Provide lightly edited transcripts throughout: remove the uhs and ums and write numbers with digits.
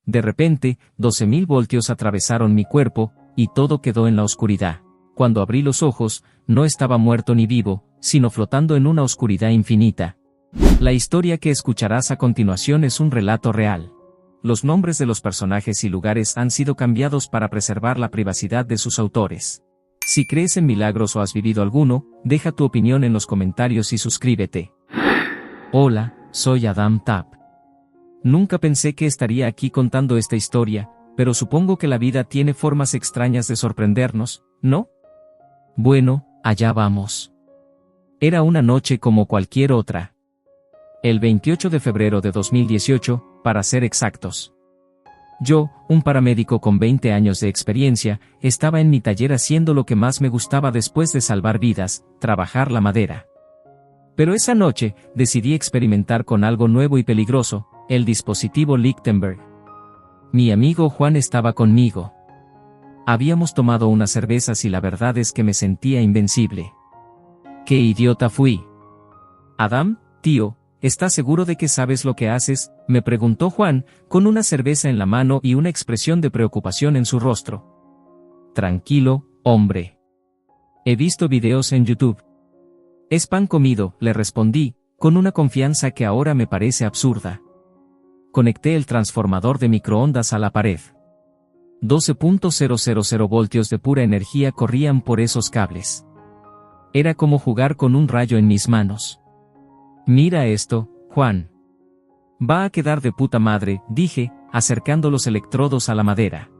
De repente, 12.000 voltios atravesaron mi cuerpo, y todo quedó en la oscuridad. Cuando abrí los ojos, no estaba muerto ni vivo, sino flotando en una oscuridad infinita. La historia que escucharás a continuación es un relato real. Los nombres de los personajes y lugares han sido cambiados para preservar la privacidad de sus autores. Si crees en milagros o has vivido alguno, deja tu opinión en los comentarios y suscríbete. Hola, soy Adam Tapp. Nunca pensé que estaría aquí contando esta historia, pero supongo que la vida tiene formas extrañas de sorprendernos, ¿no? Bueno, allá vamos. Era una noche como cualquier otra. El 28 de febrero de 2018, para ser exactos. Yo, un paramédico con 20 años de experiencia, estaba en mi taller haciendo lo que más me gustaba después de salvar vidas, trabajar la madera. Pero esa noche, decidí experimentar con algo nuevo y peligroso, el dispositivo Lichtenberg. Mi amigo Juan estaba conmigo. Habíamos tomado unas cervezas y la verdad es que me sentía invencible. ¡Qué idiota fui! Adam, tío, ¿estás seguro de que sabes lo que haces?, me preguntó Juan, con una cerveza en la mano y una expresión de preocupación en su rostro. Tranquilo, hombre. He visto videos en YouTube. Es pan comido, le respondí, con una confianza que ahora me parece absurda. Conecté el transformador de microondas a la pared. 12.000 voltios de pura energía corrían por esos cables. Era como jugar con un rayo en mis manos. Mira esto, Juan. Va a quedar de puta madre, dije, acercando los electrodos a la madera.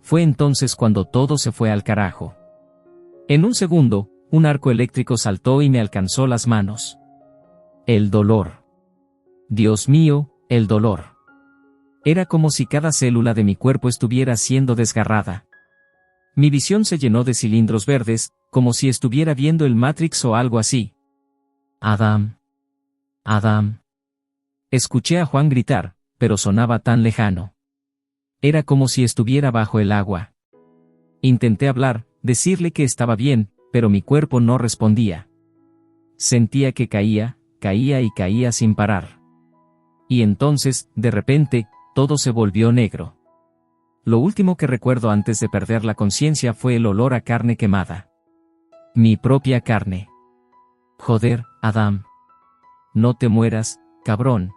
Fue entonces cuando todo se fue al carajo. En un segundo, un arco eléctrico saltó y me alcanzó las manos. El dolor. Dios mío, el dolor. Era como si cada célula de mi cuerpo estuviera siendo desgarrada. Mi visión se llenó de cilindros verdes, como si estuviera viendo el Matrix o algo así. Adam. Adam. Escuché a Juan gritar, pero sonaba tan lejano. Era como si estuviera bajo el agua. Intenté hablar, decirle que estaba bien, pero mi cuerpo no respondía. Sentía que caía y caía sin parar. Y entonces, de repente, todo se volvió negro. Lo último que recuerdo antes de perder la conciencia fue el olor a carne quemada. Mi propia carne. Joder, Adam. No te mueras, cabrón.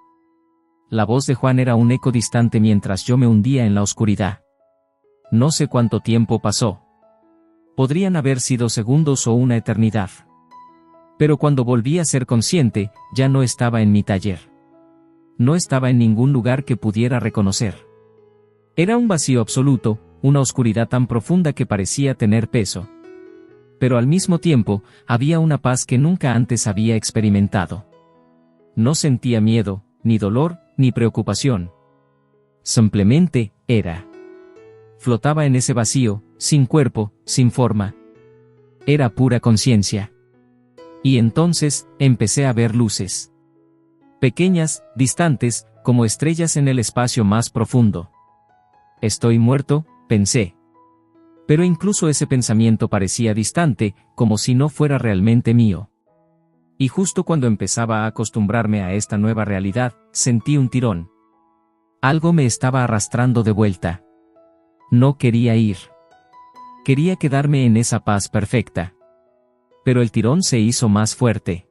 La voz de Juan era un eco distante mientras yo me hundía en la oscuridad. No sé cuánto tiempo pasó. Podrían haber sido segundos o una eternidad. Pero cuando volví a ser consciente, ya no estaba en mi taller. No estaba en ningún lugar que pudiera reconocer. Era un vacío absoluto, una oscuridad tan profunda que parecía tener peso. Pero al mismo tiempo, había una paz que nunca antes había experimentado. No sentía miedo, ni dolor, ni preocupación. Simplemente, era. Flotaba en ese vacío, sin cuerpo, sin forma. Era pura conciencia. Y entonces, empecé a ver luces. Pequeñas, distantes, como estrellas en el espacio más profundo. Estoy muerto, pensé. Pero incluso ese pensamiento parecía distante, como si no fuera realmente mío. Y justo cuando empezaba a acostumbrarme a esta nueva realidad, sentí un tirón. Algo me estaba arrastrando de vuelta. No quería ir. Quería quedarme en esa paz perfecta. Pero el tirón se hizo más fuerte.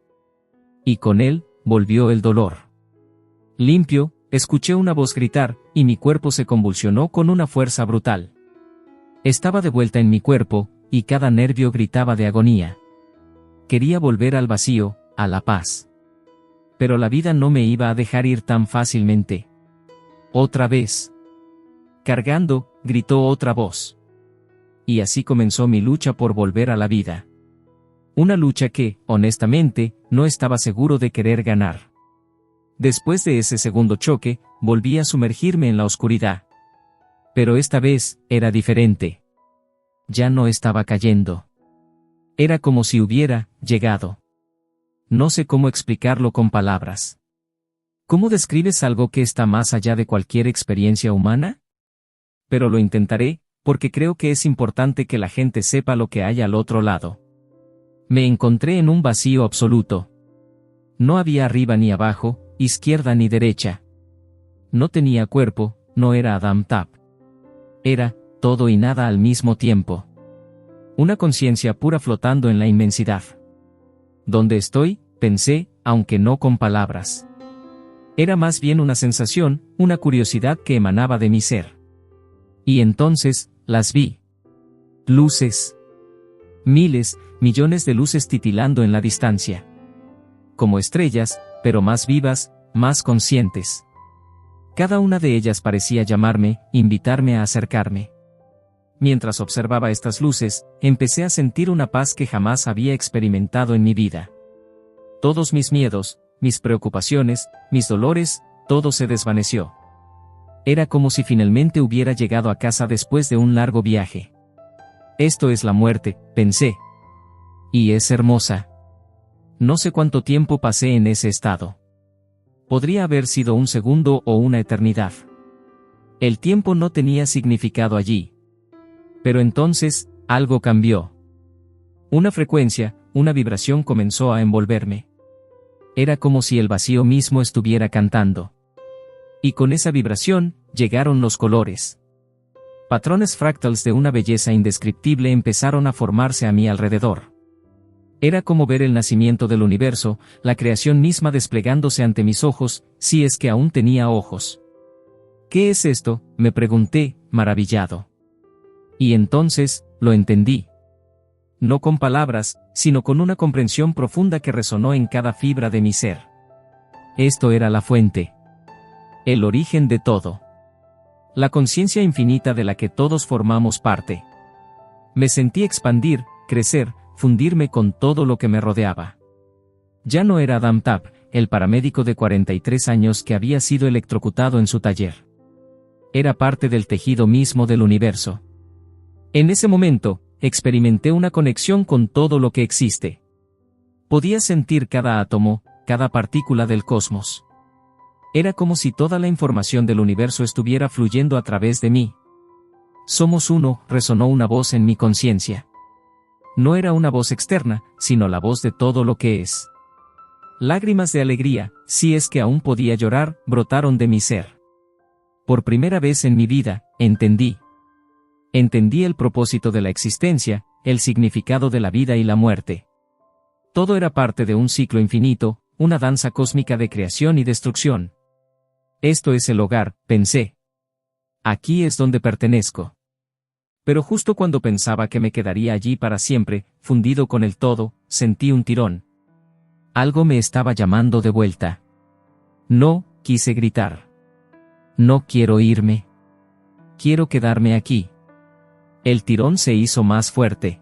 Y con él, volvió el dolor. Limpio, escuché una voz gritar, y mi cuerpo se convulsionó con una fuerza brutal. Estaba de vuelta en mi cuerpo, y cada nervio gritaba de agonía. Quería volver al vacío, a la paz. Pero la vida no me iba a dejar ir tan fácilmente. Otra vez. Cargando, gritó otra voz. Y así comenzó mi lucha por volver a la vida. Una lucha que, honestamente, no estaba seguro de querer ganar. Después de ese segundo choque, volví a sumergirme en la oscuridad. Pero esta vez, era diferente. Ya no estaba cayendo. Era como si hubiera llegado. No sé cómo explicarlo con palabras. ¿Cómo describes algo que está más allá de cualquier experiencia humana? Pero lo intentaré, porque creo que es importante que la gente sepa lo que hay al otro lado. Me encontré en un vacío absoluto. No había arriba ni abajo, izquierda ni derecha. No tenía cuerpo, no era Adam Tab. Era, todo y nada al mismo tiempo. Una conciencia pura flotando en la inmensidad. ¿Dónde estoy?, pensé, aunque no con palabras. Era más bien una sensación, una curiosidad que emanaba de mi ser. Y entonces, las vi. Luces. Miles, millones de luces titilando en la distancia. Como estrellas, pero más vivas, más conscientes. Cada una de ellas parecía llamarme, invitarme a acercarme. Mientras observaba estas luces, empecé a sentir una paz que jamás había experimentado en mi vida. Todos mis miedos, mis preocupaciones, mis dolores, todo se desvaneció. Era como si finalmente hubiera llegado a casa después de un largo viaje. Esto es la muerte, pensé. Y es hermosa. No sé cuánto tiempo pasé en ese estado. Podría haber sido un segundo o una eternidad. El tiempo no tenía significado allí. Pero entonces, algo cambió. Una frecuencia, una vibración comenzó a envolverme. Era como si el vacío mismo estuviera cantando. Y con esa vibración, llegaron los colores. Patrones fractals de una belleza indescriptible empezaron a formarse a mi alrededor. Era como ver el nacimiento del universo, la creación misma desplegándose ante mis ojos, si es que aún tenía ojos. ¿Qué es esto?, me pregunté, maravillado. Y entonces, lo entendí. No con palabras, sino con una comprensión profunda que resonó en cada fibra de mi ser. Esto era la fuente. El origen de todo. La conciencia infinita de la que todos formamos parte. Me sentí expandir, crecer, fundirme con todo lo que me rodeaba. Ya no era Adam Tab, el paramédico de 43 años que había sido electrocutado en su taller. Era parte del tejido mismo del universo. En ese momento, experimenté una conexión con todo lo que existe. Podía sentir cada átomo, cada partícula del cosmos. Era como si toda la información del universo estuviera fluyendo a través de mí. Somos uno, resonó una voz en mi conciencia. No era una voz externa, sino la voz de todo lo que es. Lágrimas de alegría, si es que aún podía llorar, brotaron de mi ser. Por primera vez en mi vida, entendí. Entendí el propósito de la existencia, el significado de la vida y la muerte. Todo era parte de un ciclo infinito, una danza cósmica de creación y destrucción. Esto es el hogar, pensé. Aquí es donde pertenezco. Pero justo cuando pensaba que me quedaría allí para siempre, fundido con el todo, sentí un tirón. Algo me estaba llamando de vuelta. No, quise gritar. No quiero irme. Quiero quedarme aquí. El tirón se hizo más fuerte.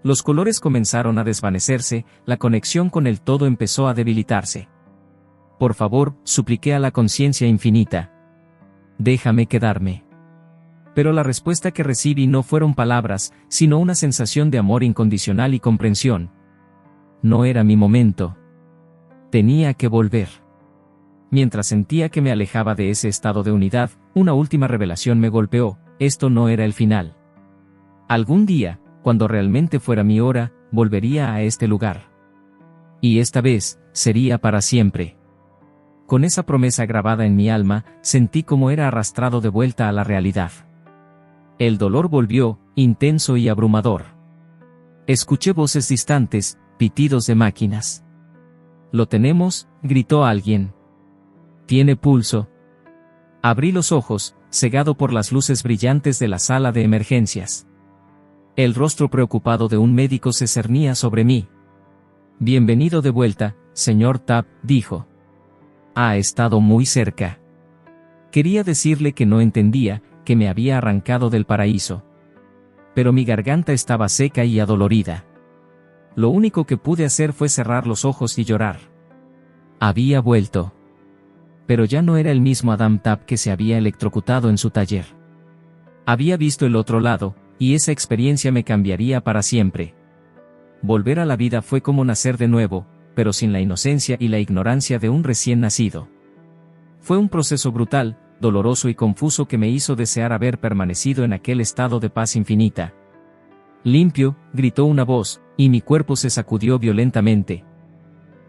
Los colores comenzaron a desvanecerse, la conexión con el todo empezó a debilitarse. Por favor, supliqué a la conciencia infinita. Déjame quedarme. Pero la respuesta que recibí no fueron palabras, sino una sensación de amor incondicional y comprensión. No era mi momento. Tenía que volver. Mientras sentía que me alejaba de ese estado de unidad, una última revelación me golpeó: esto no era el final. Algún día, cuando realmente fuera mi hora, volvería a este lugar. Y esta vez, sería para siempre. Con esa promesa grabada en mi alma, sentí como era arrastrado de vuelta a la realidad. El dolor volvió, intenso y abrumador. Escuché voces distantes, pitidos de máquinas. «Lo tenemos», gritó alguien. «Tiene pulso». Abrí los ojos, cegado por las luces brillantes de la sala de emergencias. El rostro preocupado de un médico se cernía sobre mí. «Bienvenido de vuelta, señor Tab», dijo. «Ha estado muy cerca». Quería decirle que no entendía, que me había arrancado del paraíso. Pero mi garganta estaba seca y adolorida. Lo único que pude hacer fue cerrar los ojos y llorar. Había vuelto. Pero ya no era el mismo Adam Tab que se había electrocutado en su taller. Había visto el otro lado, y esa experiencia me cambiaría para siempre. Volver a la vida fue como nacer de nuevo, pero sin la inocencia y la ignorancia de un recién nacido. Fue un proceso brutal, doloroso y confuso que me hizo desear haber permanecido en aquel estado de paz infinita. «Limpio», gritó una voz, y mi cuerpo se sacudió violentamente.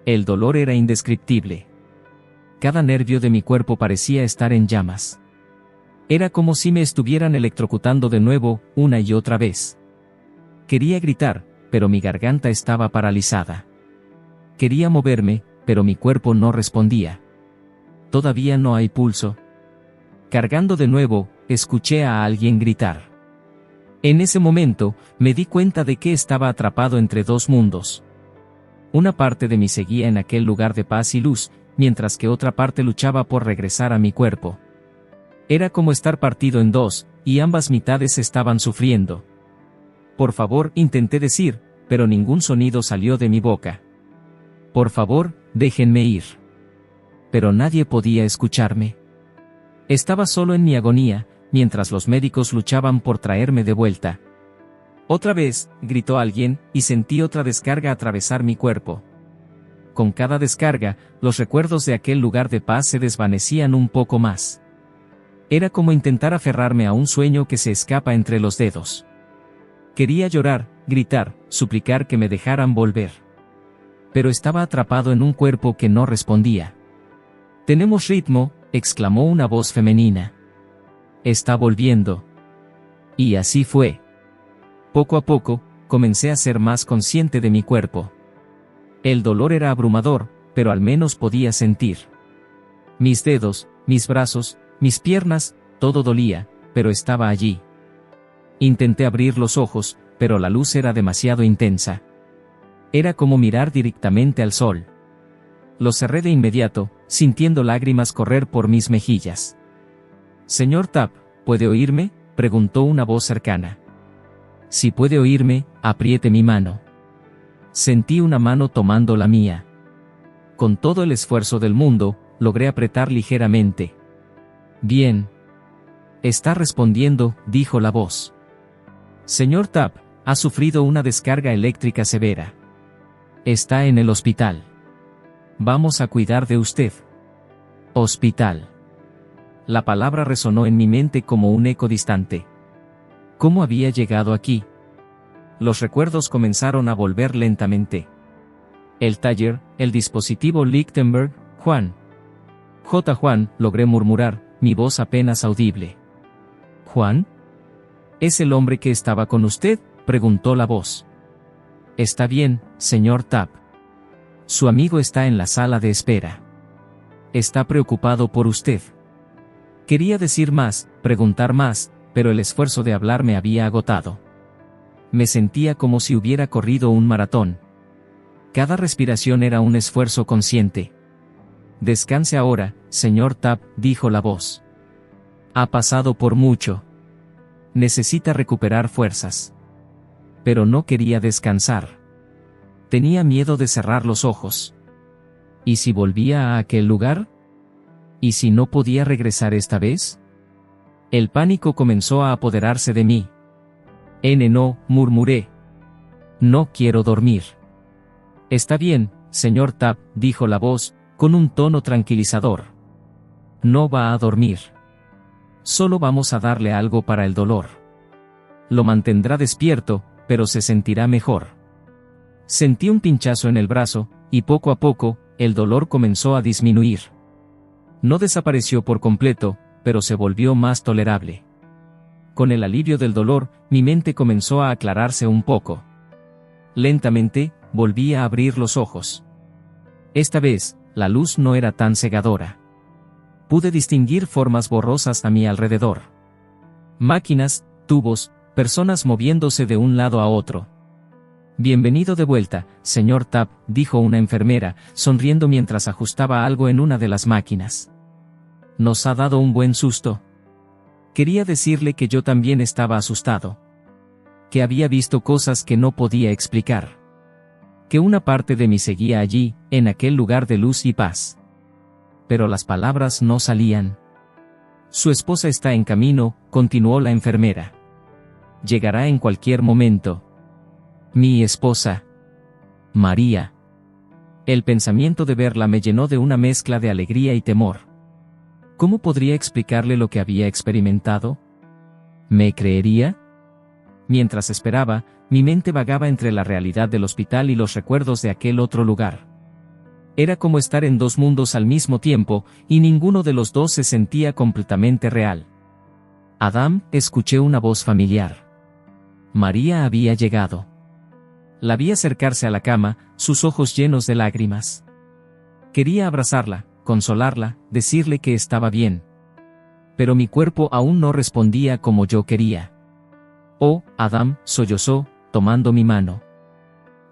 El dolor era indescriptible. Cada nervio de mi cuerpo parecía estar en llamas. Era como si me estuvieran electrocutando de nuevo, una y otra vez. Quería gritar, pero mi garganta estaba paralizada. Quería moverme, pero mi cuerpo no respondía. Todavía no hay pulso. Cargando de nuevo, escuché a alguien gritar. En ese momento, me di cuenta de que estaba atrapado entre dos mundos. Una parte de mí seguía en aquel lugar de paz y luz, mientras que otra parte luchaba por regresar a mi cuerpo. Era como estar partido en dos, y ambas mitades estaban sufriendo. Por favor, intenté decir, pero ningún sonido salió de mi boca. Por favor, déjenme ir. Pero nadie podía escucharme. Estaba solo en mi agonía, mientras los médicos luchaban por traerme de vuelta. Otra vez, gritó alguien, y sentí otra descarga atravesar mi cuerpo. Con cada descarga, los recuerdos de aquel lugar de paz se desvanecían un poco más. Era como intentar aferrarme a un sueño que se escapa entre los dedos. Quería llorar, gritar, suplicar que me dejaran volver. Pero estaba atrapado en un cuerpo que no respondía. «Tenemos ritmo», exclamó una voz femenina. «Está volviendo». Y así fue. Poco a poco, comencé a ser más consciente de mi cuerpo. El dolor era abrumador, pero al menos podía sentir. Mis dedos, mis brazos, mis piernas, todo dolía, pero estaba allí. Intenté abrir los ojos, pero la luz era demasiado intensa. Era como mirar directamente al sol. Los cerré de inmediato, sintiendo lágrimas correr por mis mejillas. «Señor Tapp, ¿puede oírme?», preguntó una voz cercana. «Si puede oírme, apriete mi mano». Sentí una mano tomando la mía. Con todo el esfuerzo del mundo, logré apretar ligeramente. «Bien. Está respondiendo», dijo la voz. «Señor Tapp, ha sufrido una descarga eléctrica severa. Está en el hospital. Vamos a cuidar de usted». Hospital. La palabra resonó en mi mente como un eco distante. ¿Cómo había llegado aquí? Los recuerdos comenzaron a volver lentamente. El taller, el dispositivo Lichtenberg, Juan. Juan, logré murmurar, mi voz apenas audible. ¿Juan? ¿Es el hombre que estaba con usted?, preguntó la voz. Está bien, señor Tapp. Su amigo está en la sala de espera. Está preocupado por usted. Quería decir más, preguntar más, pero el esfuerzo de hablar me había agotado. Me sentía como si hubiera corrido un maratón. Cada respiración era un esfuerzo consciente. Descanse ahora, señor Tapp, dijo la voz. Ha pasado por mucho. Necesita recuperar fuerzas. Pero no quería descansar. Tenía miedo de cerrar los ojos. ¿Y si volvía a aquel lugar? ¿Y si no podía regresar esta vez? El pánico comenzó a apoderarse de mí. No, murmuré. No quiero dormir. Está bien, señor Tapp, dijo la voz, con un tono tranquilizador. No va a dormir. Solo vamos a darle algo para el dolor. Lo mantendrá despierto, pero se sentirá mejor. Sentí un pinchazo en el brazo, y poco a poco, el dolor comenzó a disminuir. No desapareció por completo, pero se volvió más tolerable. Con el alivio del dolor, mi mente comenzó a aclararse un poco. Lentamente, volví a abrir los ojos. Esta vez, la luz no era tan cegadora. Pude distinguir formas borrosas a mi alrededor. Máquinas, tubos, personas moviéndose de un lado a otro. Bienvenido de vuelta, señor Tapp, dijo una enfermera, sonriendo mientras ajustaba algo en una de las máquinas. Nos ha dado un buen susto. Quería decirle que yo también estaba asustado. Que había visto cosas que no podía explicar. Que una parte de mí seguía allí, en aquel lugar de luz y paz. Pero las palabras no salían. Su esposa está en camino, continuó la enfermera. Llegará en cualquier momento. Mi esposa. María. El pensamiento de verla me llenó de una mezcla de alegría y temor. ¿Cómo podría explicarle lo que había experimentado? ¿Me creería? Mientras esperaba, mi mente vagaba entre la realidad del hospital y los recuerdos de aquel otro lugar. Era como estar en dos mundos al mismo tiempo, y ninguno de los dos se sentía completamente real. Adam, escuché una voz familiar. María había llegado. La vi acercarse a la cama, sus ojos llenos de lágrimas. Quería abrazarla, consolarla, decirle que estaba bien. Pero mi cuerpo aún no respondía como yo quería. Oh, Adam, sollozó, tomando mi mano.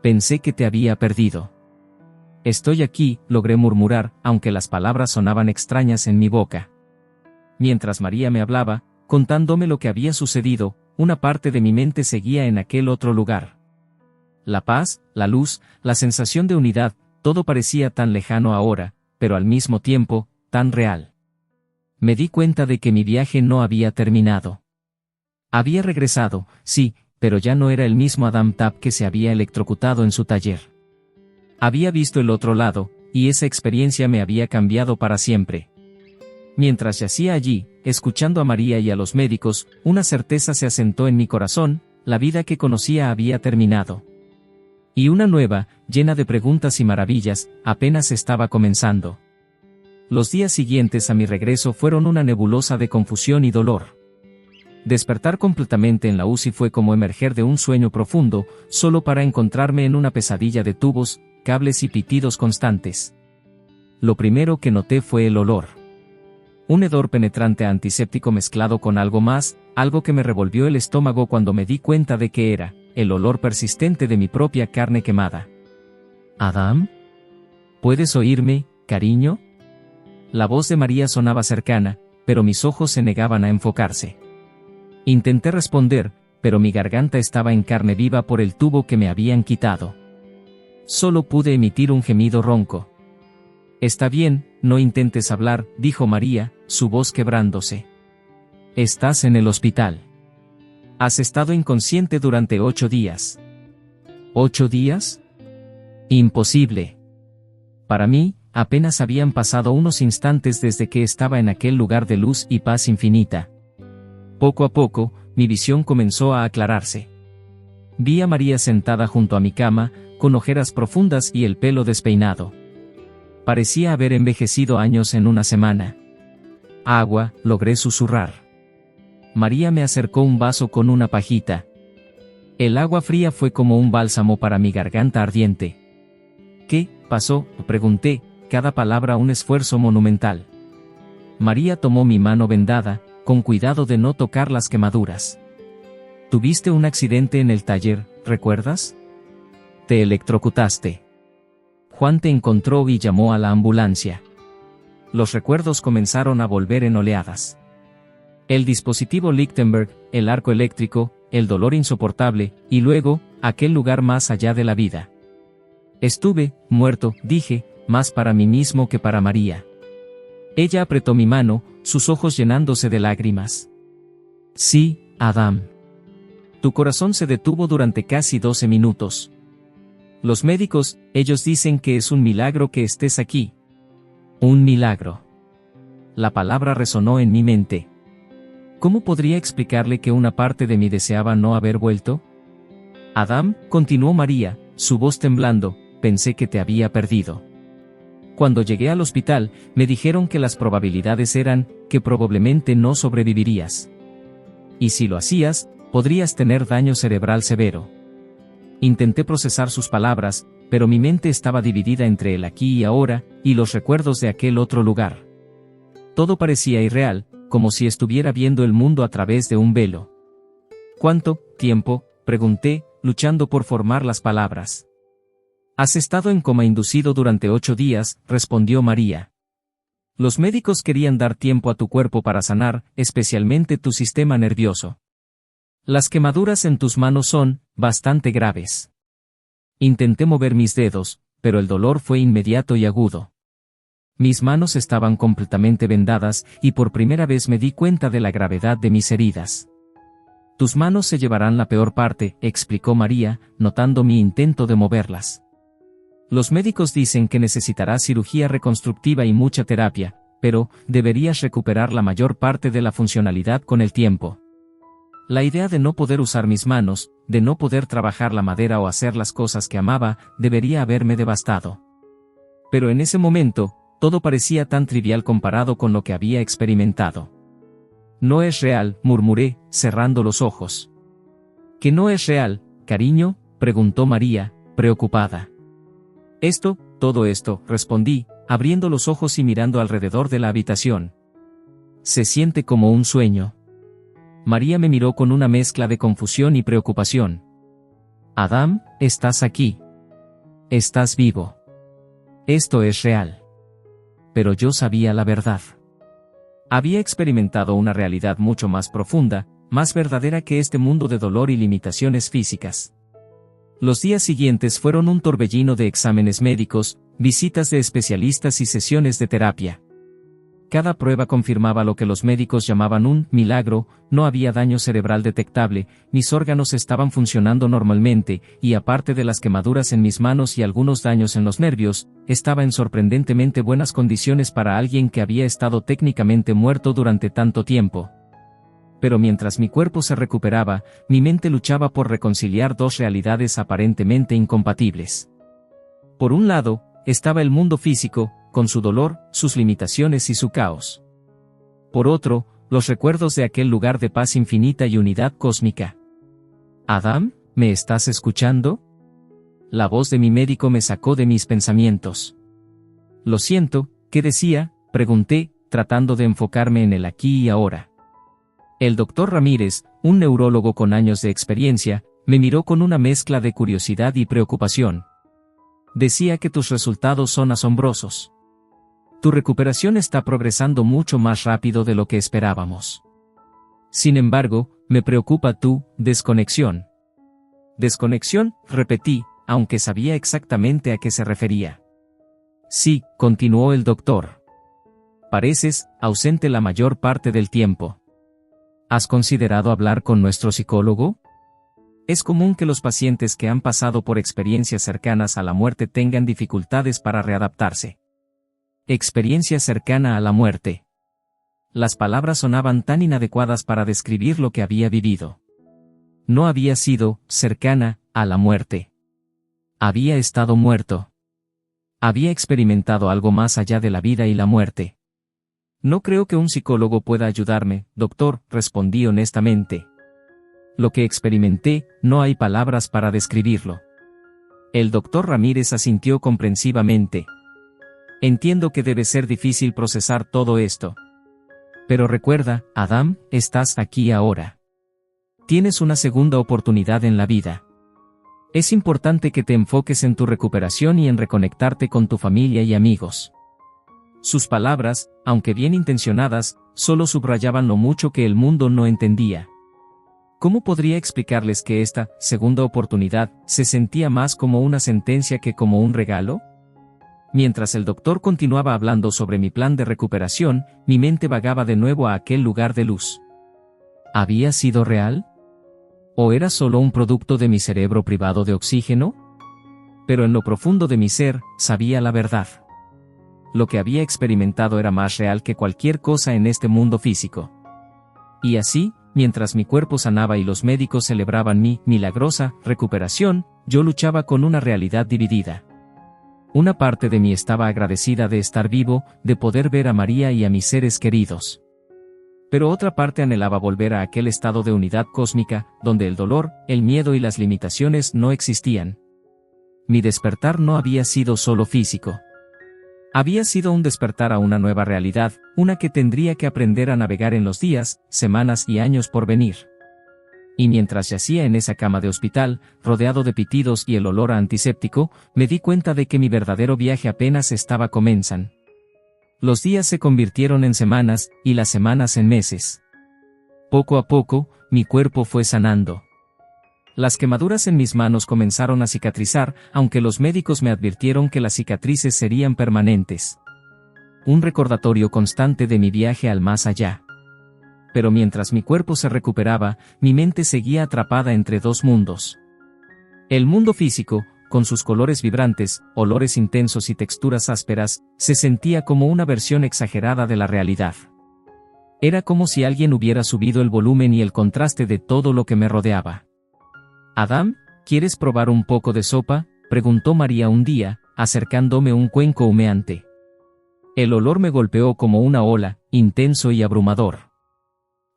Pensé que te había perdido. Estoy aquí, logré murmurar, aunque las palabras sonaban extrañas en mi boca. Mientras María me hablaba, contándome lo que había sucedido, una parte de mi mente seguía en aquel otro lugar. La paz, la luz, la sensación de unidad, todo parecía tan lejano ahora, pero al mismo tiempo, tan real. Me di cuenta de que mi viaje no había terminado. Había regresado, sí, pero ya no era el mismo Adam Tapp que se había electrocutado en su taller. Había visto el otro lado, y esa experiencia me había cambiado para siempre. Mientras yacía allí, escuchando a María y a los médicos, una certeza se asentó en mi corazón: la vida que conocía había terminado. Y una nueva, llena de preguntas y maravillas, apenas estaba comenzando. Los días siguientes a mi regreso fueron una nebulosa de confusión y dolor. Despertar completamente en la UCI fue como emerger de un sueño profundo, solo para encontrarme en una pesadilla de tubos, cables y pitidos constantes. Lo primero que noté fue el olor. Un hedor penetrante antiséptico mezclado con algo más, algo que me revolvió el estómago cuando me di cuenta de que era el olor persistente de mi propia carne quemada. ¿Adam? ¿Puedes oírme, cariño? La voz de María sonaba cercana, pero mis ojos se negaban a enfocarse. Intenté responder, pero mi garganta estaba en carne viva por el tubo que me habían quitado. Solo pude emitir un gemido ronco. Está bien, no intentes hablar, dijo María, su voz quebrándose. Estás en el hospital. Has estado inconsciente durante 8 días. ¿8 días? Imposible. Para mí, apenas habían pasado unos instantes desde que estaba en aquel lugar de luz y paz infinita. Poco a poco, mi visión comenzó a aclararse. Vi a María sentada junto a mi cama, con ojeras profundas y el pelo despeinado. Parecía haber envejecido años en una semana. Agua, logré susurrar. María me acercó un vaso con una pajita. El agua fría fue como un bálsamo para mi garganta ardiente. ¿Qué pasó?, pregunté, cada palabra un esfuerzo monumental. María tomó mi mano vendada, con cuidado de no tocar las quemaduras. Tuviste un accidente en el taller, ¿recuerdas? Te electrocutaste. Juan te encontró y llamó a la ambulancia. Los recuerdos comenzaron a volver en oleadas. El dispositivo Lichtenberg, el arco eléctrico, el dolor insoportable, y luego, aquel lugar más allá de la vida. Estuve muerto, dije, más para mí mismo que para María. Ella apretó mi mano, sus ojos llenándose de lágrimas. Sí, Adam. Tu corazón se detuvo durante casi 12 minutos. Los médicos, ellos dicen que es un milagro que estés aquí. Un milagro. La palabra resonó en mi mente. ¿Cómo podría explicarle que una parte de mí deseaba no haber vuelto? Adam, continuó María, su voz temblando, pensé que te había perdido. Cuando llegué al hospital, me dijeron que las probabilidades eran que probablemente no sobrevivirías. Y si lo hacías, podrías tener daño cerebral severo. Intenté procesar sus palabras, pero mi mente estaba dividida entre el aquí y ahora, y los recuerdos de aquel otro lugar. Todo parecía irreal, como si estuviera viendo el mundo a través de un velo. ¿Cuánto tiempo?, pregunté, luchando por formar las palabras. Has estado en coma inducido durante 8 días, respondió María. Los médicos querían dar tiempo a tu cuerpo para sanar, especialmente tu sistema nervioso. Las quemaduras en tus manos son bastante graves. Intenté mover mis dedos, pero el dolor fue inmediato y agudo. Mis manos estaban completamente vendadas, y por primera vez me di cuenta de la gravedad de mis heridas. Tus manos se llevarán la peor parte, explicó María, notando mi intento de moverlas. Los médicos dicen que necesitarás cirugía reconstructiva y mucha terapia, pero deberías recuperar la mayor parte de la funcionalidad con el tiempo. La idea de no poder usar mis manos, de no poder trabajar la madera o hacer las cosas que amaba, debería haberme devastado. Pero en ese momento, todo parecía tan trivial comparado con lo que había experimentado. No es real, murmuré, cerrando los ojos. ¿Qué no es real, cariño?, preguntó María, preocupada. Todo esto, respondí, abriendo los ojos y mirando alrededor de la habitación. Se siente como un sueño. María me miró con una mezcla de confusión y preocupación. Adam, estás aquí. Estás vivo. Esto es real. Pero yo sabía la verdad. Había experimentado una realidad mucho más profunda, más verdadera que este mundo de dolor y limitaciones físicas. Los días siguientes fueron un torbellino de exámenes médicos, visitas de especialistas y sesiones de terapia. Cada prueba confirmaba lo que los médicos llamaban un milagro: no había daño cerebral detectable, mis órganos estaban funcionando normalmente, y aparte de las quemaduras en mis manos y algunos daños en los nervios, estaba en sorprendentemente buenas condiciones para alguien que había estado técnicamente muerto durante tanto tiempo. Pero mientras mi cuerpo se recuperaba, mi mente luchaba por reconciliar dos realidades aparentemente incompatibles. Por un lado, estaba el mundo físico, con su dolor, sus limitaciones y su caos. Por otro, los recuerdos de aquel lugar de paz infinita y unidad cósmica. Adam, ¿me estás escuchando? La voz de mi médico me sacó de mis pensamientos. Lo siento, ¿qué decía?, pregunté, tratando de enfocarme en el aquí y ahora. El doctor Ramírez, un neurólogo con años de experiencia, me miró con una mezcla de curiosidad y preocupación. Decía que tus resultados son asombrosos. Tu recuperación está progresando mucho más rápido de lo que esperábamos. Sin embargo, me preocupa tu desconexión. ¿Desconexión?, repetí, aunque sabía exactamente a qué se refería. Sí, continuó el doctor. Pareces ausente la mayor parte del tiempo. ¿Has considerado hablar con nuestro psicólogo? Es común que los pacientes que han pasado por experiencias cercanas a la muerte tengan dificultades para readaptarse. Experiencia cercana a la muerte. Las palabras sonaban tan inadecuadas para describir lo que había vivido. No había sido cercana a la muerte. Había estado muerto. Había experimentado algo más allá de la vida y la muerte. No creo que un psicólogo pueda ayudarme, doctor, respondí honestamente. Lo que experimenté, no hay palabras para describirlo. El doctor Ramírez asintió comprensivamente. Entiendo que debe ser difícil procesar todo esto. Pero recuerda, Adam, estás aquí ahora. Tienes una segunda oportunidad en la vida. Es importante que te enfoques en tu recuperación y en reconectarte con tu familia y amigos. Sus palabras, aunque bien intencionadas, solo subrayaban lo mucho que el mundo no entendía. ¿Cómo podría explicarles que esta segunda oportunidad se sentía más como una sentencia que como un regalo? Mientras el doctor continuaba hablando sobre mi plan de recuperación, mi mente vagaba de nuevo a aquel lugar de luz. ¿Había sido real? ¿O era solo un producto de mi cerebro privado de oxígeno? Pero en lo profundo de mi ser, sabía la verdad. Lo que había experimentado era más real que cualquier cosa en este mundo físico. Y así, mientras mi cuerpo sanaba y los médicos celebraban mi milagrosa recuperación, yo luchaba con una realidad dividida. Una parte de mí estaba agradecida de estar vivo, de poder ver a María y a mis seres queridos. Pero otra parte anhelaba volver a aquel estado de unidad cósmica, donde el dolor, el miedo y las limitaciones no existían. Mi despertar no había sido solo físico. Había sido un despertar a una nueva realidad, una que tendría que aprender a navegar en los días, semanas y años por venir. Y mientras yacía en esa cama de hospital, rodeado de pitidos y el olor a antiséptico, me di cuenta de que mi verdadero viaje apenas estaba comenzando. Los días se convirtieron en semanas, y las semanas en meses. Poco a poco, mi cuerpo fue sanando. Las quemaduras en mis manos comenzaron a cicatrizar, aunque los médicos me advirtieron que las cicatrices serían permanentes. Un recordatorio constante de mi viaje al más allá. Pero mientras mi cuerpo se recuperaba, mi mente seguía atrapada entre dos mundos. El mundo físico, con sus colores vibrantes, olores intensos y texturas ásperas, se sentía como una versión exagerada de la realidad. Era como si alguien hubiera subido el volumen y el contraste de todo lo que me rodeaba. «Adam, ¿quieres probar un poco de sopa?», preguntó María un día, acercándome un cuenco humeante. El olor me golpeó como una ola, intenso y abrumador.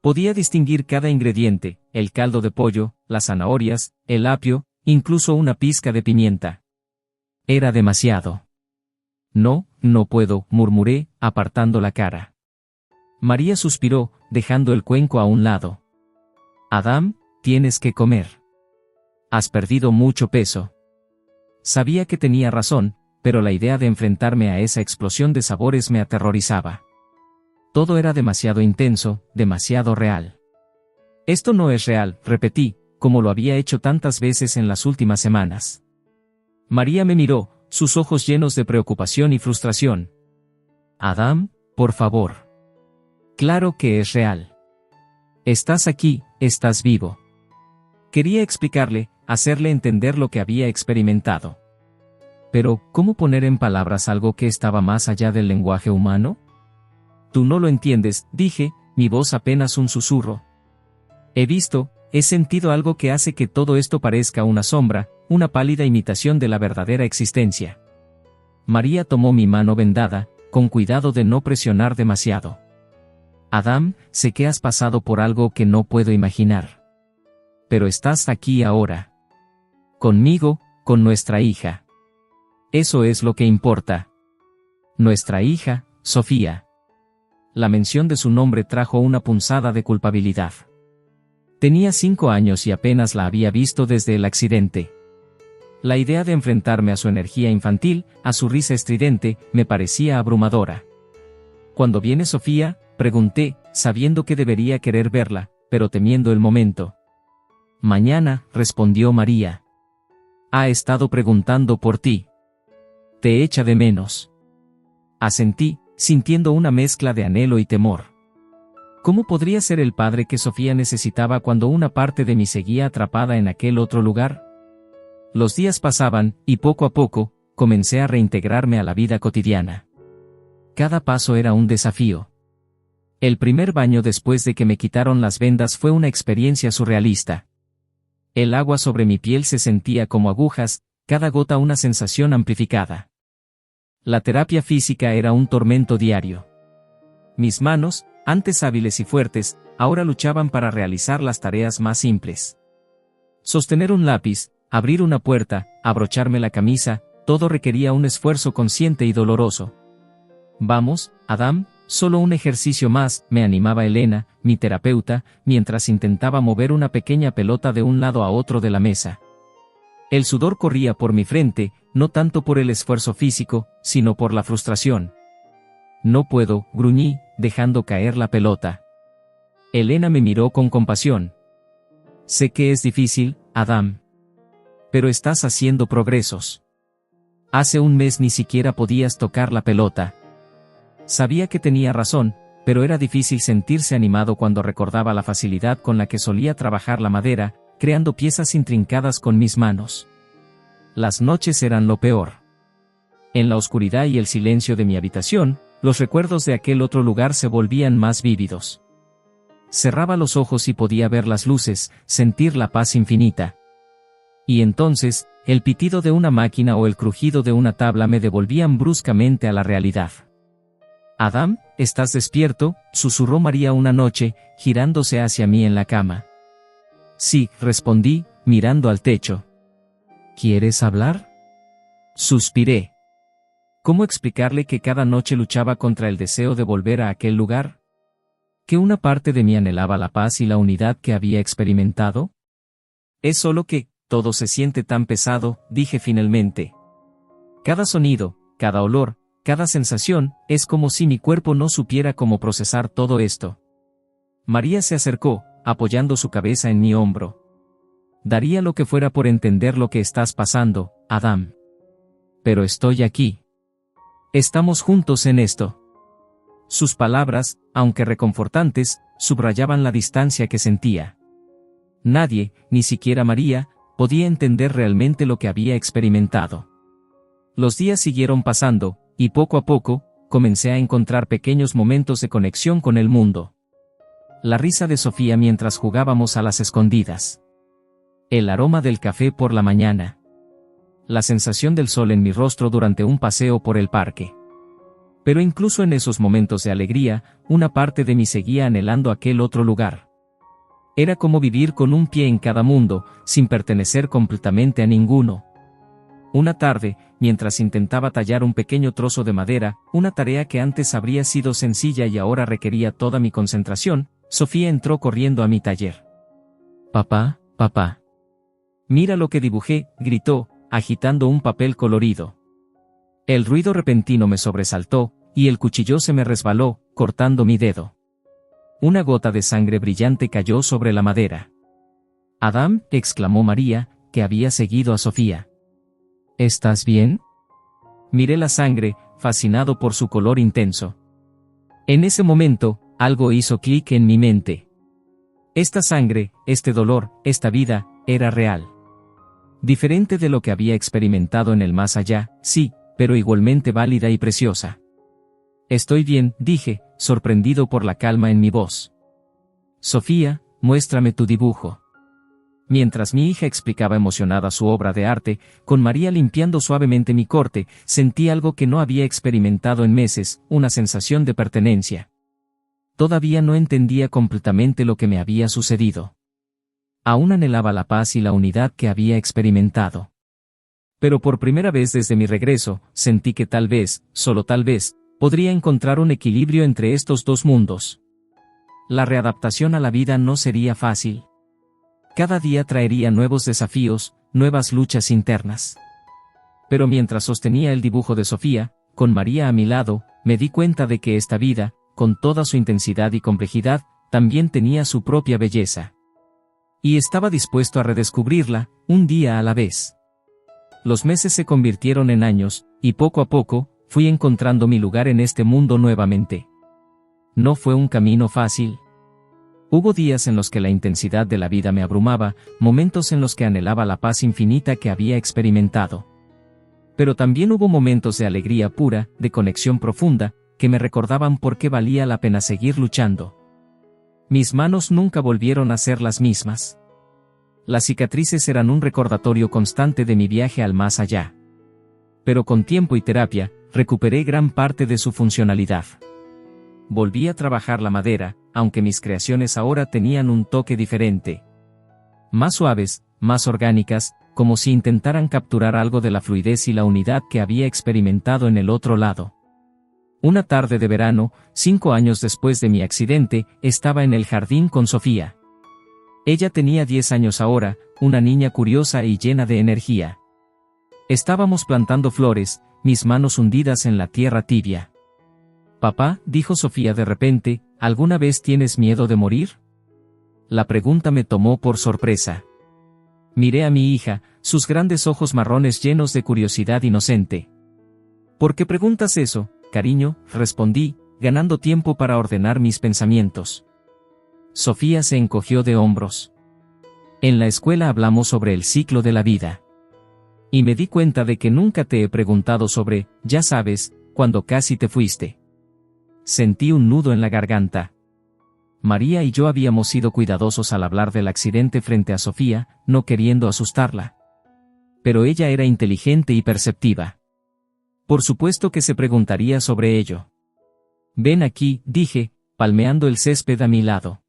Podía distinguir cada ingrediente, el caldo de pollo, las zanahorias, el apio, incluso una pizca de pimienta. Era demasiado. No, no puedo, murmuré, apartando la cara. María suspiró, dejando el cuenco a un lado. Adam, tienes que comer. Has perdido mucho peso. Sabía que tenía razón, pero la idea de enfrentarme a esa explosión de sabores me aterrorizaba. Todo era demasiado intenso, demasiado real. Esto no es real, repetí, como lo había hecho tantas veces en las últimas semanas. María me miró, sus ojos llenos de preocupación y frustración. Adam, por favor. Claro que es real. Estás aquí, estás vivo. Quería explicarle, hacerle entender lo que había experimentado. Pero, ¿cómo poner en palabras algo que estaba más allá del lenguaje humano? Tú no lo entiendes, dije, mi voz apenas un susurro. He sentido algo que hace que todo esto parezca una sombra, una pálida imitación de la verdadera existencia. María tomó mi mano vendada, con cuidado de no presionar demasiado. Adam, sé que has pasado por algo que no puedo imaginar. Pero estás aquí ahora. Conmigo, con nuestra hija. Eso es lo que importa. Nuestra hija, Sofía. La mención de su nombre trajo una punzada de culpabilidad. Tenía 5 años y apenas la había visto desde el accidente. La idea de enfrentarme a su energía infantil, a su risa estridente, me parecía abrumadora. ¿Cuándo viene Sofía?, pregunté, sabiendo que debería querer verla, pero temiendo el momento. Mañana, respondió María. Ha estado preguntando por ti. Te echa de menos. Asentí, sintiendo una mezcla de anhelo y temor. ¿Cómo podría ser el padre que Sofía necesitaba cuando una parte de mí seguía atrapada en aquel otro lugar? Los días pasaban, y poco a poco, comencé a reintegrarme a la vida cotidiana. Cada paso era un desafío. El primer baño después de que me quitaron las vendas fue una experiencia surrealista. El agua sobre mi piel se sentía como agujas, cada gota una sensación amplificada. La terapia física era un tormento diario. Mis manos, antes hábiles y fuertes, ahora luchaban para realizar las tareas más simples. Sostener un lápiz, abrir una puerta, abrocharme la camisa, todo requería un esfuerzo consciente y doloroso. Vamos, Adam, solo un ejercicio más, me animaba Elena, mi terapeuta, mientras intentaba mover una pequeña pelota de un lado a otro de la mesa. El sudor corría por mi frente, no tanto por el esfuerzo físico, sino por la frustración. No puedo, gruñí, dejando caer la pelota. Elena me miró con compasión. Sé que es difícil, Adam. Pero estás haciendo progresos. Hace un mes ni siquiera podías tocar la pelota. Sabía que tenía razón, pero era difícil sentirse animado cuando recordaba la facilidad con la que solía trabajar la madera, creando piezas intrincadas con mis manos. Las noches eran lo peor. En la oscuridad y el silencio de mi habitación, los recuerdos de aquel otro lugar se volvían más vívidos. Cerraba los ojos y podía ver las luces, sentir la paz infinita. Y entonces, el pitido de una máquina o el crujido de una tabla me devolvían bruscamente a la realidad. Adam, ¿estás despierto?, susurró María una noche, girándose hacia mí en la cama. Sí, respondí, mirando al techo. ¿Quieres hablar? Suspiré. ¿Cómo explicarle que cada noche luchaba contra el deseo de volver a aquel lugar? ¿Que una parte de mí anhelaba la paz y la unidad que había experimentado? Es solo que, todo se siente tan pesado, dije finalmente. Cada sonido, cada olor, cada sensación, es como si mi cuerpo no supiera cómo procesar todo esto. María se acercó, apoyando su cabeza en mi hombro. Daría lo que fuera por entender lo que estás pasando, Adam. Pero estoy aquí. Estamos juntos en esto. Sus palabras, aunque reconfortantes, subrayaban la distancia que sentía. Nadie, ni siquiera María, podía entender realmente lo que había experimentado. Los días siguieron pasando, y poco a poco, comencé a encontrar pequeños momentos de conexión con el mundo. La risa de Sofía mientras jugábamos a las escondidas. El aroma del café por la mañana. La sensación del sol en mi rostro durante un paseo por el parque. Pero incluso en esos momentos de alegría, una parte de mí seguía anhelando aquel otro lugar. Era como vivir con un pie en cada mundo, sin pertenecer completamente a ninguno. Una tarde, mientras intentaba tallar un pequeño trozo de madera, una tarea que antes habría sido sencilla y ahora requería toda mi concentración, Sofía entró corriendo a mi taller. «Papá, papá. Mira lo que dibujé», gritó, agitando un papel colorido. El ruido repentino me sobresaltó, y el cuchillo se me resbaló, cortando mi dedo. Una gota de sangre brillante cayó sobre la madera. «Adam», exclamó María, que había seguido a Sofía. «¿Estás bien?». Miré la sangre, fascinado por su color intenso. En ese momento, algo hizo clic en mi mente. Esta sangre, este dolor, esta vida, era real. Diferente de lo que había experimentado en el más allá, sí, pero igualmente válida y preciosa. «Estoy bien», dije, sorprendido por la calma en mi voz. «Sofía, muéstrame tu dibujo». Mientras mi hija explicaba emocionada su obra de arte, con María limpiando suavemente mi corte, sentí algo que no había experimentado en meses, una sensación de pertenencia. Todavía no entendía completamente lo que me había sucedido. Aún anhelaba la paz y la unidad que había experimentado. Pero por primera vez desde mi regreso, sentí que tal vez, solo tal vez, podría encontrar un equilibrio entre estos dos mundos. La readaptación a la vida no sería fácil. Cada día traería nuevos desafíos, nuevas luchas internas. Pero mientras sostenía el dibujo de Sofía, con María a mi lado, me di cuenta de que esta vida, con toda su intensidad y complejidad, también tenía su propia belleza. Y estaba dispuesto a redescubrirla, un día a la vez. Los meses se convirtieron en años, y poco a poco, fui encontrando mi lugar en este mundo nuevamente. No fue un camino fácil. Hubo días en los que la intensidad de la vida me abrumaba, momentos en los que anhelaba la paz infinita que había experimentado. Pero también hubo momentos de alegría pura, de conexión profunda, que me recordaban por qué valía la pena seguir luchando. Mis manos nunca volvieron a ser las mismas. Las cicatrices eran un recordatorio constante de mi viaje al más allá. Pero con tiempo y terapia, recuperé gran parte de su funcionalidad. Volví a trabajar la madera, aunque mis creaciones ahora tenían un toque diferente. Más suaves, más orgánicas, como si intentaran capturar algo de la fluidez y la unidad que había experimentado en el otro lado. Una tarde de verano, 5 años después de mi accidente, estaba en el jardín con Sofía. Ella tenía 10 años ahora, una niña curiosa y llena de energía. Estábamos plantando flores, mis manos hundidas en la tierra tibia. «Papá», dijo Sofía de repente, «¿alguna vez tienes miedo de morir?». La pregunta me tomó por sorpresa. Miré a mi hija, sus grandes ojos marrones llenos de curiosidad inocente. «¿Por qué preguntas eso, cariño?», respondí, ganando tiempo para ordenar mis pensamientos. Sofía se encogió de hombros. «En la escuela hablamos sobre el ciclo de la vida. Y me di cuenta de que nunca te he preguntado sobre, ya sabes, cuando casi te fuiste». Sentí un nudo en la garganta. María y yo habíamos sido cuidadosos al hablar del accidente frente a Sofía, no queriendo asustarla. Pero ella era inteligente y perceptiva. Por supuesto que se preguntaría sobre ello. «Ven aquí», dije, palmeando el césped a mi lado.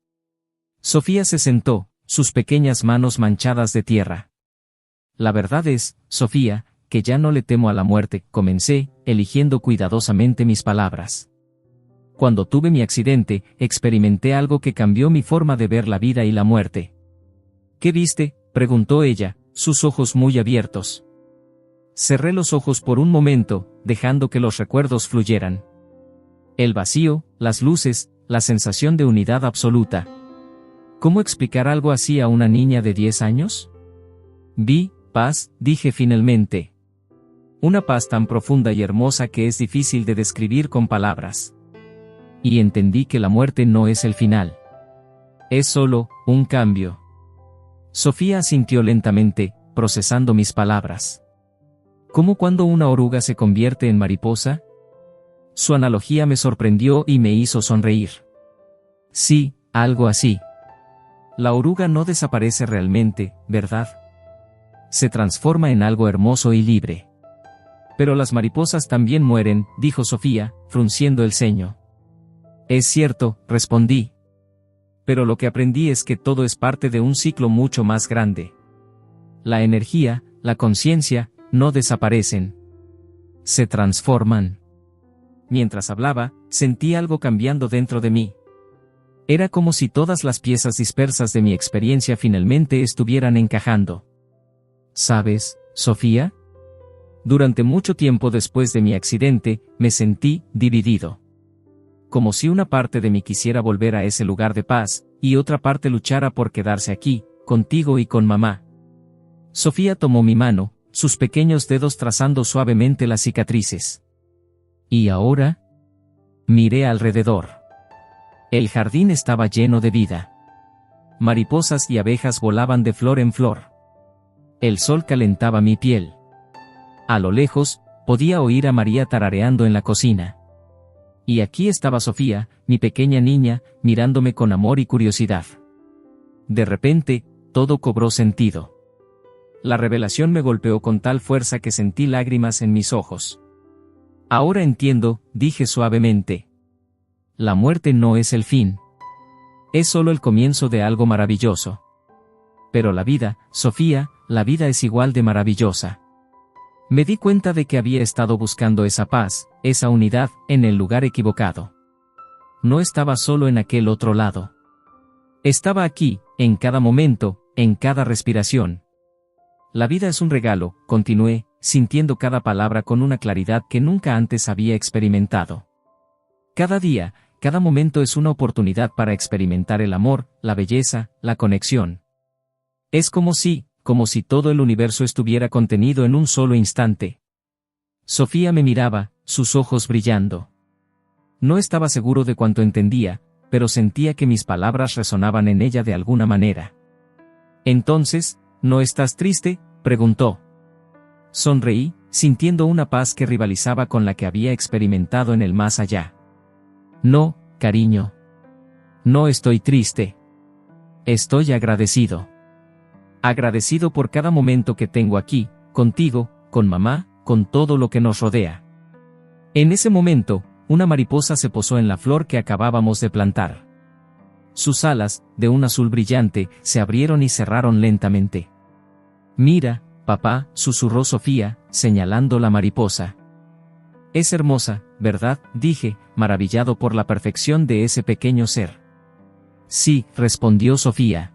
Sofía se sentó, sus pequeñas manos manchadas de tierra. «La verdad es, Sofía, que ya no le temo a la muerte», comencé, eligiendo cuidadosamente mis palabras. «Cuando tuve mi accidente, experimenté algo que cambió mi forma de ver la vida y la muerte». «¿Qué viste?», preguntó ella, sus ojos muy abiertos. Cerré los ojos por un momento, dejando que los recuerdos fluyeran. El vacío, las luces, la sensación de unidad absoluta. ¿Cómo explicar algo así a una niña de 10 años? «Vi paz», dije finalmente. Una paz tan profunda y hermosa que es difícil de describir con palabras. Y entendí que la muerte no es el final. Es solo un cambio. Sofía asintió lentamente, procesando mis palabras. ¿Cómo cuando una oruga se convierte en mariposa? Su analogía me sorprendió y me hizo sonreír. Sí, algo así. La oruga no desaparece realmente, ¿verdad? Se transforma en algo hermoso y libre. Pero las mariposas también mueren, dijo Sofía, frunciendo el ceño. Es cierto, respondí. Pero lo que aprendí es que todo es parte de un ciclo mucho más grande. La energía, la conciencia, no desaparecen. Se transforman. Mientras hablaba, sentí algo cambiando dentro de mí. Era como si todas las piezas dispersas de mi experiencia finalmente estuvieran encajando. ¿Sabes, Sofía? Durante mucho tiempo después de mi accidente, me sentí dividido. Como si una parte de mí quisiera volver a ese lugar de paz, y otra parte luchara por quedarse aquí, contigo y con mamá. Sofía tomó mi mano, sus pequeños dedos trazando suavemente las cicatrices. ¿Y ahora? Miré alrededor. El jardín estaba lleno de vida. Mariposas y abejas volaban de flor en flor. El sol calentaba mi piel. A lo lejos, podía oír a María tarareando en la cocina. Y aquí estaba Sofía, mi pequeña niña, mirándome con amor y curiosidad. De repente, todo cobró sentido. La revelación me golpeó con tal fuerza que sentí lágrimas en mis ojos. Ahora entiendo, dije suavemente. La muerte no es el fin. Es solo el comienzo de algo maravilloso. Pero la vida, Sofía, la vida es igual de maravillosa. Me di cuenta de que había estado buscando esa paz, esa unidad, en el lugar equivocado. No estaba solo en aquel otro lado. Estaba aquí, en cada momento, en cada respiración. La vida es un regalo, continué, sintiendo cada palabra con una claridad que nunca antes había experimentado. Cada día, cada momento es una oportunidad para experimentar el amor, la belleza, la conexión. Es como si todo el universo estuviera contenido en un solo instante. Sofía me miraba, sus ojos brillando. No estaba seguro de cuánto entendía, pero sentía que mis palabras resonaban en ella de alguna manera. Entonces, ¿no estás triste?, preguntó. Sonreí, sintiendo una paz que rivalizaba con la que había experimentado en el más allá. No, cariño. No estoy triste. Estoy agradecido. Agradecido por cada momento que tengo aquí, contigo, con mamá, con todo lo que nos rodea. En ese momento, una mariposa se posó en la flor que acabábamos de plantar. Sus alas, de un azul brillante, se abrieron y cerraron lentamente. Mira, papá, susurró Sofía, señalando la mariposa. Es hermosa, ¿verdad?, dije, maravillado por la perfección de ese pequeño ser. Sí, respondió Sofía.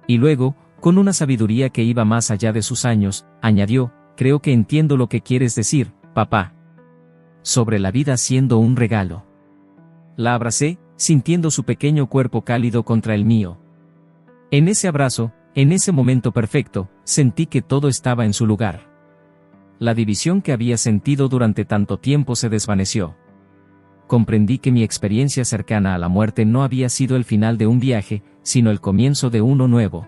Y luego, con una sabiduría que iba más allá de sus años, añadió, creo que entiendo lo que quieres decir, papá. Sobre la vida siendo un regalo. La abracé, sintiendo su pequeño cuerpo cálido contra el mío. En ese abrazo, en ese momento perfecto, sentí que todo estaba en su lugar. La división que había sentido durante tanto tiempo se desvaneció. Comprendí que mi experiencia cercana a la muerte no había sido el final de un viaje, sino el comienzo de uno nuevo.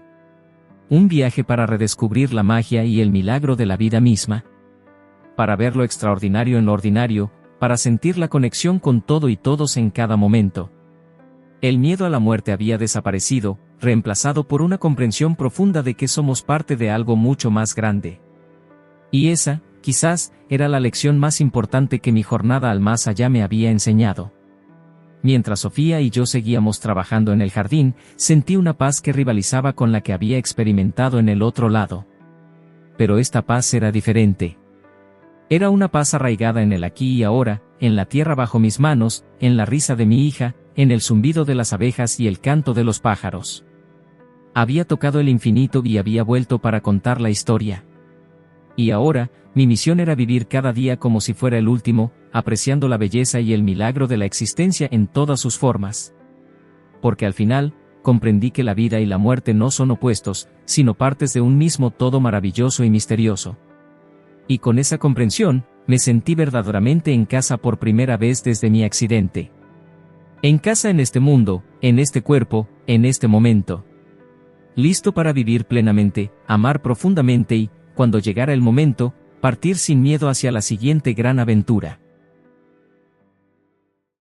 Un viaje para redescubrir la magia y el milagro de la vida misma. Para ver lo extraordinario en lo ordinario, para sentir la conexión con todo y todos en cada momento. El miedo a la muerte había desaparecido, reemplazado por una comprensión profunda de que somos parte de algo mucho más grande. Y esa, quizás, era la lección más importante que mi jornada al más allá me había enseñado. Mientras Sofía y yo seguíamos trabajando en el jardín, sentí una paz que rivalizaba con la que había experimentado en el otro lado. Pero esta paz era diferente. Era una paz arraigada en el aquí y ahora, en la tierra bajo mis manos, en la risa de mi hija, en el zumbido de las abejas y el canto de los pájaros. Había tocado el infinito y había vuelto para contar la historia. Y ahora, mi misión era vivir cada día como si fuera el último, apreciando la belleza y el milagro de la existencia en todas sus formas. Porque al final, comprendí que la vida y la muerte no son opuestos, sino partes de un mismo todo maravilloso y misterioso. Y con esa comprensión, me sentí verdaderamente en casa por primera vez desde mi accidente. En casa en este mundo, en este cuerpo, en este momento. Listo para vivir plenamente, amar profundamente y, cuando llegara el momento, partir sin miedo hacia la siguiente gran aventura.